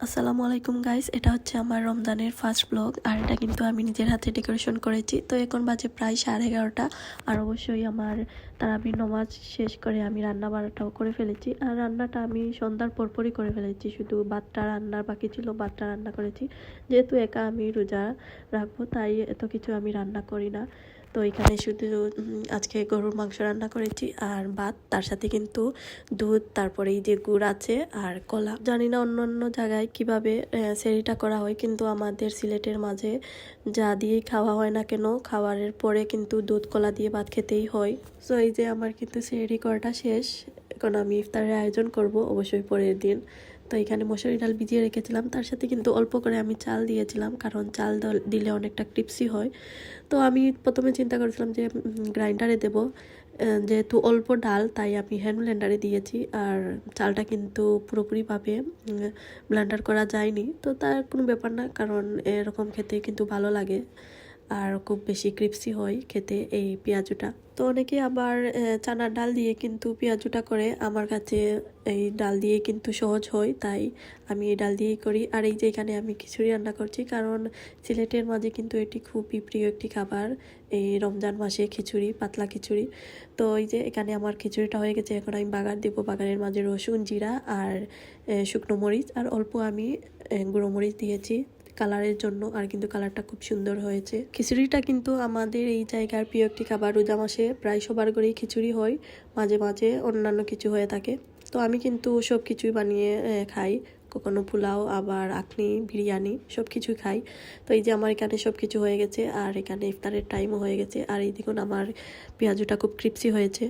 আসসালামু আলাইকুম গাইস, এটা হচ্ছে আমার রমজানের ফার্স্ট ব্লগ। আর এটা কিন্তু আমি নিজের হাতে ডেকোরেশন করেছি। তো এখন বাজে প্রায় 11:30। আর অবশ্যই আমার তারাবির নামাজ শেষ করে আমি রান্না বান্নাটাও করে ফেলেছি। আর রান্নাটা আমি সন্ধ্যার পরপরই করে ফেলেছি, শুধু ভাতটা রান্নার বাকি ছিল, ভাতটা রান্না করেছি। যেহেতু একা আমি রোজা রাখবো তাই এত কিছু আমি রান্না করি না। তো এখানে শুধু আজকে গরুর মাংস রান্না করেছি আর ভাত, তার সাথে কিন্তু দুধ, তারপরে এই যে গুড় আছে আর কলা। জানি না অন্য অন্য জায়গায় কিভাবে সেহরিটা করা হয়, কিন্তু আমাদের সিলেটের মাঝে যা দিয়েই খাওয়া হয় না কেন, খাবারের পরে কিন্তু দুধ কলা দিয়ে ভাত খেতেই হয়। সো এই যে আমার কিন্তু সেহরি করাটা শেষ। এখন আমি ইফতারের আয়োজন করব অবশ্যই পরের দিন। তো এখানে মসুরি ডাল ভিজিয়ে রেখেছিলাম, তার সাথে কিন্তু অল্প করে আমি চাল দিয়েছিলাম, কারণ চাল দিলে অনেকটা ক্রিপসি হয়। তো আমি প্রথমে চিন্তা করেছিলাম যে গ্রাইন্ডারে দেব, যেহেতু অল্প ডাল তাই আমি হ্যান্ড ব্লেন্ডারে দিয়েছি। আর চালটা কিন্তু পুরোপুরিভাবে ব্লেন্ডার করা যায়নি, তো তার কোনো ব্যাপার না, কারণ এরকম খেতে কিন্তু ভালো লাগে আর খুব বেশি ক্রিপসি হয় খেতে এই পেঁয়াজুটা। তো অনেকে আবার চানার ডাল দিয়ে কিন্তু পেঁয়াজুটা করে, আমার কাছে এই ডাল দিয়ে কিন্তু সহজ হয়, তাই আমি এই ডাল দিয়েই করি। আর এই যে এখানে আমি খিচুড়ি রান্না করছি, কারণ সিলেটের মাঝে কিন্তু এটি খুবই প্রিয় একটি খাবার, এই রমজান মাসে খিচুড়ি, পাতলা খিচুড়ি। তো এই যে এখানে আমার খিচুড়িটা হয়ে গেছে, এখন আমি বাগার দিব। বাগারের মাঝে রসুন, জিরা আর শুকনো মরিচ আর অল্প আমি গুঁড়ো মরিচ দিয়েছি কালারের জন্য। আর কিন্তু কালারটা খুব সুন্দর হয়েছে। খিচুড়িটা কিন্তু আমাদের এই জায়গার প্রিয় একটি খাবার। রোজা মাসে প্রায় সবার ঘরেই খিচুড়ি হয়, মাঝে মাঝে অন্যান্য কিছু হয়ে থাকে। তো আমি কিন্তু সব কিছুই বানিয়ে খাই, কখনো পোলাও, আবার আখনি, বিরিয়ানি, সব কিছুই খাই। তো এই যে আমার এখানে সব কিছু হয়ে গেছে, আর এখানে ইফতারের টাইমও হয়ে গেছে। আর এই দেখুন আমার পেঁয়াজুটা খুব ক্রিপসি হয়েছে।